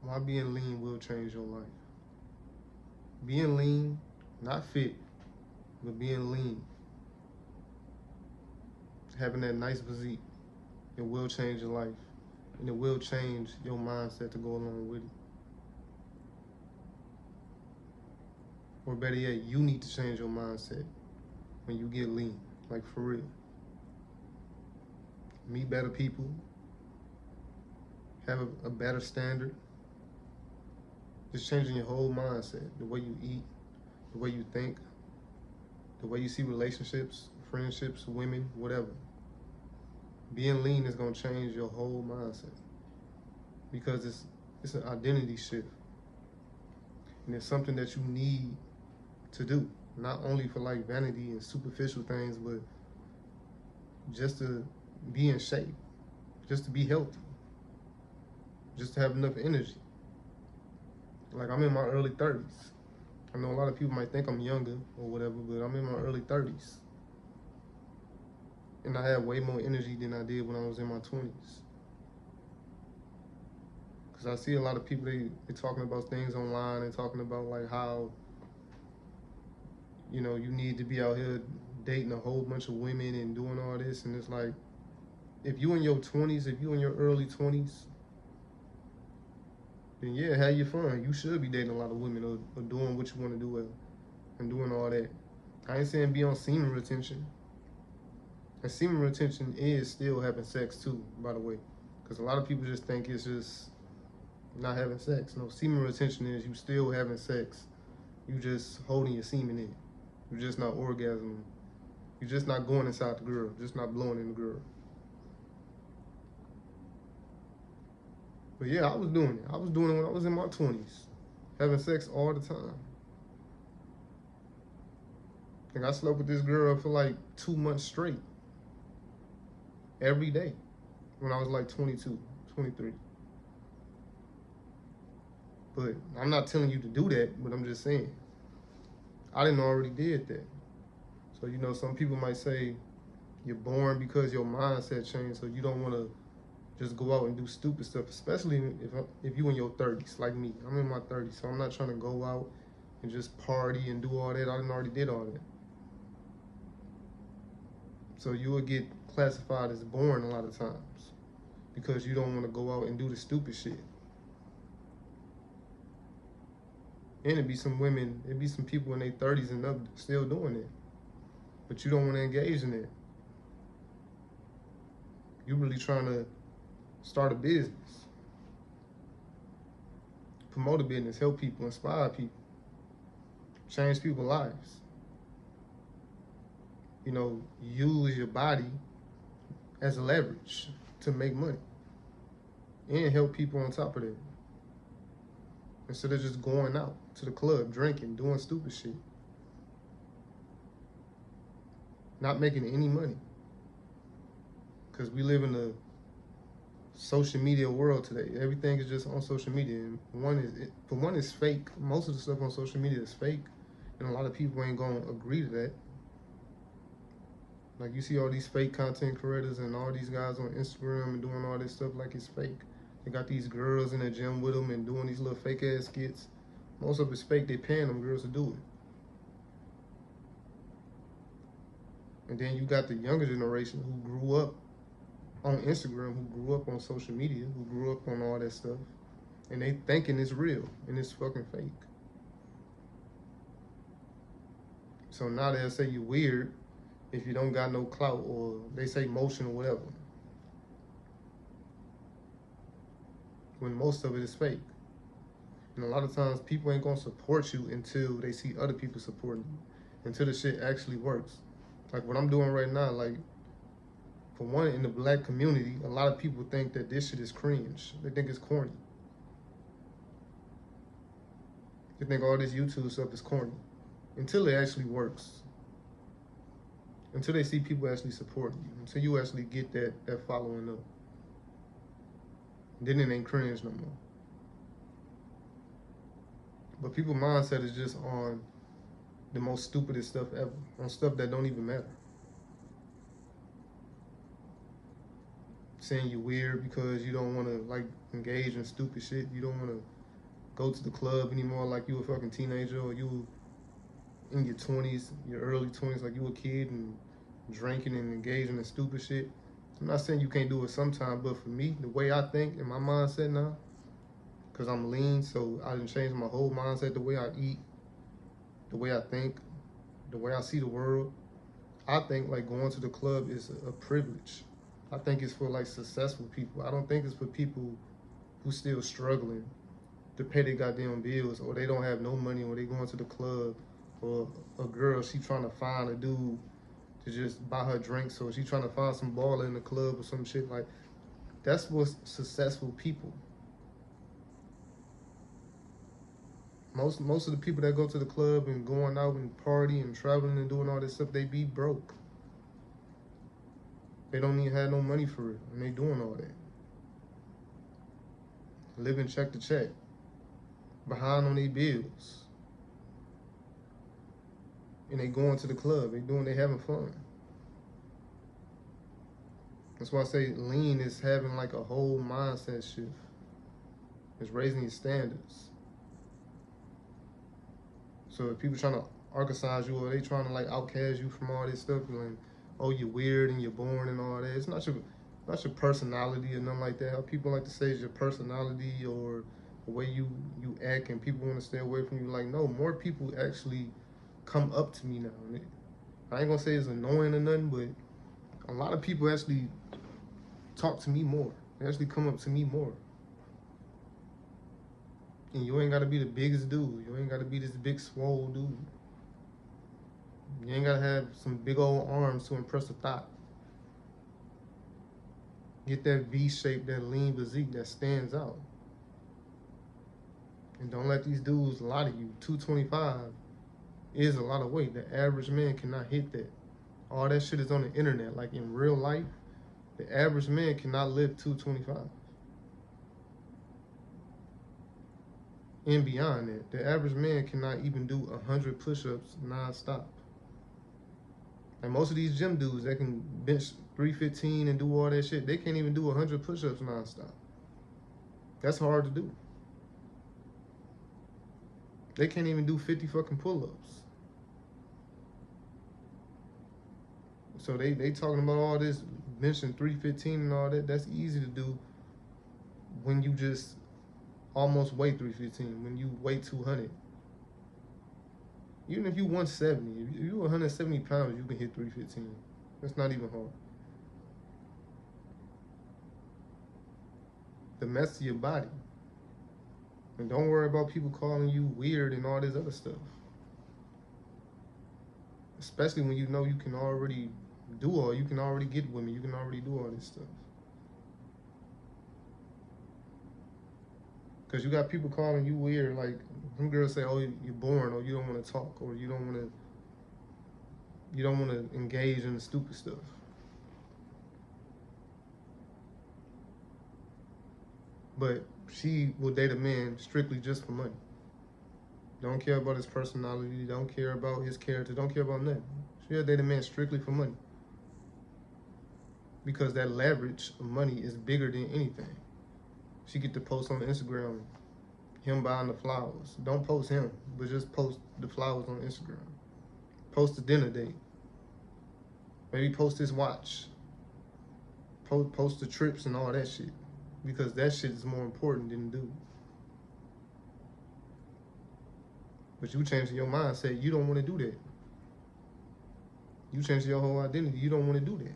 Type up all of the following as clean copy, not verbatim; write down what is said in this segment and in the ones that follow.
why being lean will change your life. Being lean, not fit, but being lean, having that nice physique, it will change your life. And it will change your mindset to go along with it. Or better yet, you need to change your mindset when you get lean, like for real. Meet better people, have a better standard. Just changing your whole mindset, the way you eat, the way you think, the way you see relationships, friendships, women, whatever. Being lean is gonna change your whole mindset because it's an identity shift, and it's something that you need to do, not only for like vanity and superficial things, but just to be in shape, just to be healthy, just to have enough energy. Like I'm in my early 30s. I know a lot of people might think I'm younger or whatever, but I'm in my early 30s. And I have way more energy than I did when I was in my 20s. Because I see a lot of people, they talking about things online and talking about like how, you know, you need to be out here dating a whole bunch of women and doing all this. And it's like, if you in your 20s, if you in your early 20s, then yeah, have your fun. You should be dating a lot of women or doing what you want to do and doing all that. I ain't saying be on semen retention. And semen retention is still having sex too, by the way. Because a lot of people just think it's just not having sex. No, semen retention is you still having sex. You just holding your semen in. You're just not orgasming. You're just not going inside the girl. Just not blowing in the girl. But yeah, I was doing it. I was doing it when I was in my 20s. Having sex all the time. And I slept with this girl for like 2 months straight. Every day. When I was like 22, 23. But I'm not telling you to do that, but I'm just saying. I didn't already did that. So, you know, some people might say you're born because your mindset changed, so you don't want to just go out and do stupid stuff, especially if you in your 30s, like me. I'm in my 30s, so I'm not trying to go out and just party and do all that. I already did all that. So you will get classified as boring a lot of times because you don't want to go out and do the stupid shit. And it'd be some women, it'd be some people in their 30s and up still doing it. But you don't want to engage in it. You're really trying to start a business, promote a business, help people, inspire people, change people's lives. You know, use your body as a leverage to make money and help people on top of that. Instead of just going out to the club, drinking, doing stupid shit, not making any money. Because we live in a social media world today. Everything is just on social media. And for one, it's fake. Most of the stuff on social media is fake. And a lot of people ain't going to agree to that. Like you see all these fake content creators and all these guys on Instagram and doing all this stuff like it's fake. They got these girls in the gym with them and doing these little fake ass skits. Most of it's fake. They paying them girls to do it. And then you got the younger generation who grew up on Instagram, who grew up on social media, who grew up on all that stuff. And they thinking it's real and it's fucking fake. So now they'll say you weird if you don't got no clout, or they say motion or whatever. When most of it is fake. And a lot of times people ain't gonna support you until they see other people supporting you. Until the shit actually works. Like what I'm doing right now, like for one, in the black community, a lot of people think that this shit is cringe. They think it's corny. They think all this YouTube stuff is corny. Until it actually works. Until they see people actually supporting you. Until you actually get that following up. Then it ain't cringe no more. But people's mindset is just on the most stupidest stuff ever. On stuff that don't even matter. Saying you're weird because you don't want to like engage in stupid shit. You don't want to go to the club anymore like you a fucking teenager, or you in your 20s, your early 20s, like you a kid and drinking and engaging in stupid shit. I'm not saying you can't do it sometime, but for me, the way I think in my mindset now, because I'm lean, so I didn't change my whole mindset, the way I eat, the way I think, the way I see the world. I think like going to the club is a privilege. I think it's for like successful people. I don't think it's for people who still struggling to pay their goddamn bills, or they don't have no money, or they going to the club, or a girl, she trying to find a dude to just buy her drinks, or she trying to find some baller in the club or some shit. Like, that's what's successful people. Most of the people that go to the club and going out and party and traveling and doing all this stuff, they be broke. They don't even have no money for it, and they doing all that. Living check to check, behind on their bills, and they going to the club. They having fun. That's why I say lean is having like a whole mindset shift. It's raising your standards. So if people trying to arcasize you, or they trying to like outcast you from all this stuff, like, oh, you're weird and you're boring and all that, it's not your personality or nothing like that. How people like to say it's your personality or the way you act, and people want to stay away from you. Like, no, more people actually come up to me now. I ain't gonna say it's annoying or nothing, but a lot of people actually talk to me more. They actually come up to me more. And you ain't gotta be the biggest dude. You ain't gotta be this big swole dude. You ain't gotta have some big old arms to impress a thought. Get that V shape, that lean physique that stands out. And don't let these dudes lie to you. 225 is a lot of weight. The average man cannot hit that. All that shit is on the internet. Like in real life, the average man cannot lift 225. And beyond that, the average man cannot even do 100 push-ups non-stop. Like most of these gym dudes that can bench 315 and do all that shit, they can't even do 100 push-ups non-stop. That's hard to do. They can't even do 50 fucking pull-ups. So they talking about all this benching 315 and all that. That's easy to do when you just almost weigh 315, when you weigh 200. Even if you 170, if you 170 pounds, you can hit 315. That's not even hard. The mess of your body. And don't worry about people calling you weird and all this other stuff. Especially when you know you can already you can already get women, you can already do all this stuff. Because you got people calling you weird, like some girls say, oh, you're boring, or you don't want to talk, or you don't want to engage in the stupid stuff. But she will date a man strictly just for money. Don't care about his personality, don't care about his character, don't care about nothing. She'll date a man strictly for money. Because that leverage of money is bigger than anything. She get to post on Instagram him buying the flowers. Don't post him, but just post the flowers on Instagram. Post the dinner date. Maybe post his watch. Post the trips and all that shit. Because that shit is more important than the dude. But you changing your mindset, you don't want to do that. You changing your whole identity, you don't want to do that.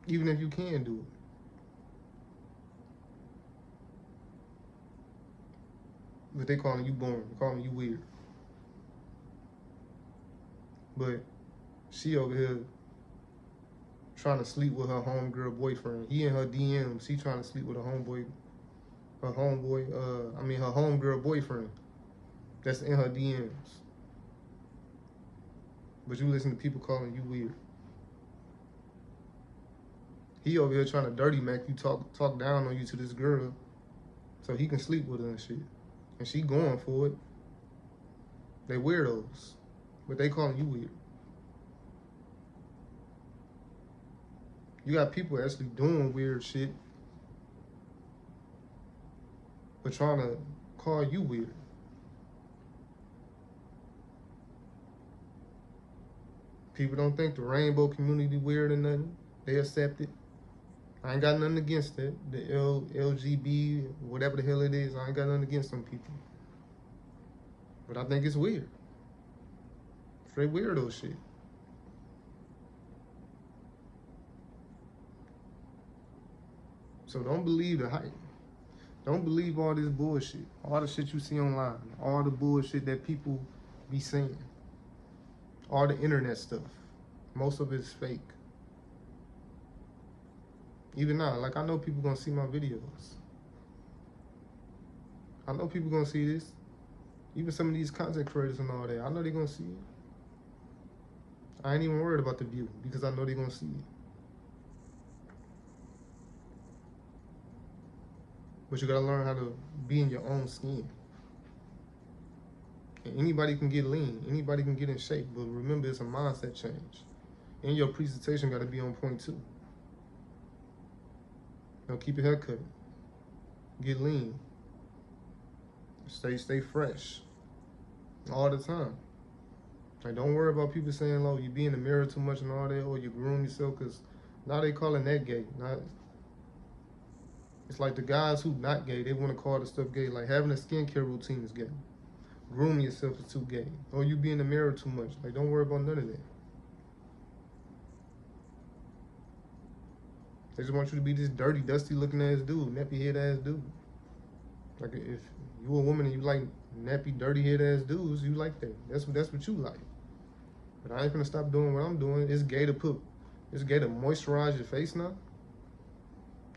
Even if you can do it. But they calling you boring, calling you weird. But she over here trying to sleep with her homegirl boyfriend. He in her DMs, she trying to sleep with her homegirl boyfriend that's in her DMs. But you listen to people calling you weird. He over here trying to dirty Mac you, talk down on you to this girl so he can sleep with her and shit. And she going for it. They weirdos. But they calling you weird. You got people actually doing weird shit, but trying to call you weird. People don't think the rainbow community weird or nothing. They accept it. I ain't got nothing against it. The LGB, whatever the hell it is, I ain't got nothing against them people. But I think it's weird. Straight weirdo shit. So don't believe the hype. Don't believe all this bullshit. All the shit you see online. All the bullshit that people be saying. All the internet stuff. Most of it's fake. Even now, like I know people gonna see my videos. I know people gonna see this. Even some of these content creators and all that. I know they gonna see it. I ain't even worried about the view because I know they gonna see it. But you gotta learn how to be in your own skin. And anybody can get lean. Anybody can get in shape. But remember, it's a mindset change. And your presentation gotta be on point too. Keep your hair cut. Get lean. Stay fresh. All the time. Like, don't worry about people saying, oh, you be in the mirror too much and all that, or you groom yourself, because now they calling that gay. It's like the guys who not gay, they want to call the stuff gay. Like having a skincare routine is gay. Grooming yourself is too gay. Or you be in the mirror too much. Like, don't worry about none of that. They just want you to be this dirty, dusty looking ass dude, nappy head ass dude. Like, if you a woman and you like nappy, dirty head ass dudes, you like that. That's what you like. But I ain't gonna stop doing what I'm doing. It's gay to moisturize your face now.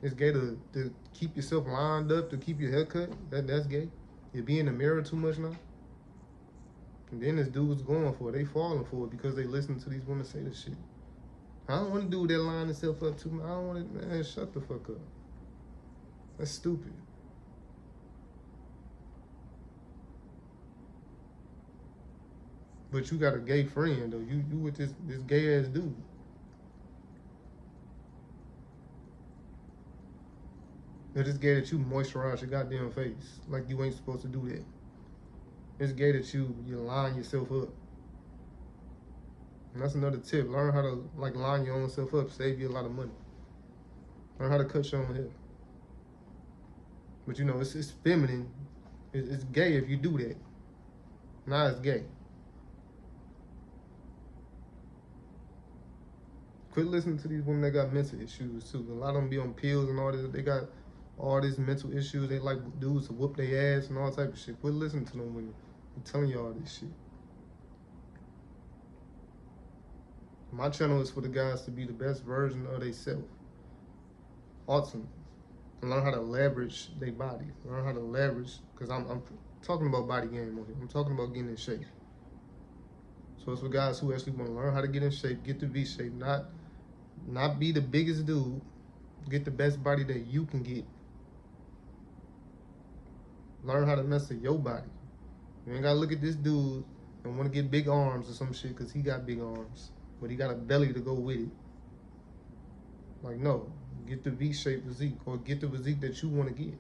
It's gay to keep yourself lined up, to keep your hair cut. That's gay. You be in the mirror too much now. And then this dude's going for it. They falling for it because they listen to these women say this shit. I don't want to do that line itself up too much. I don't want to, man, shut the fuck up. That's stupid. But you got a gay friend though. You with this gay ass dude. It's gay that you moisturize your goddamn face like you ain't supposed to do that. It's gay that you line yourself up. And that's another tip. Learn how to line your own self up. Save you a lot of money. Learn how to cut your own hair. But it's feminine. It's gay if you do that. Nah, it's gay. Quit listening to these women that got mental issues too. A lot of them be on pills and all this. They got all these mental issues. They like dudes to whoop their ass and all type of shit. Quit listening to them women. I'm telling you all this shit. My channel is for the guys to be the best version of themselves. Awesome. And learn how to leverage their body. Learn how to leverage, because I'm talking about body game on here. I'm talking about getting in shape. So it's for guys who actually want to learn how to get in shape, get the V shape, not be the biggest dude, get the best body that you can get. Learn how to mess with your body. You ain't gotta look at this dude and want to get big arms or some shit because he got big arms, but he got a belly to go with it. Like, no, get the V-shaped physique, or get the physique that you want to get.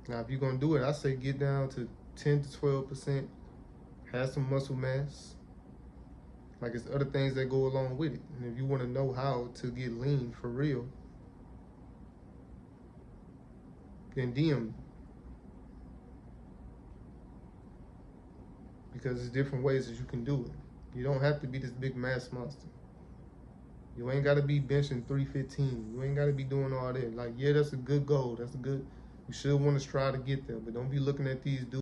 Now, if you're gonna do it, I say get down to 10 to 12%, have some muscle mass. Like, it's other things that go along with it. And if you want to know how to get lean for real, then DM me. Because there's different ways that you can do it. You don't have to be this big mass monster. You ain't got to be benching 315. You ain't got to be doing all that. Like, yeah, that's a good goal. That's a good, you should want to strive to get there. But don't be looking at these dudes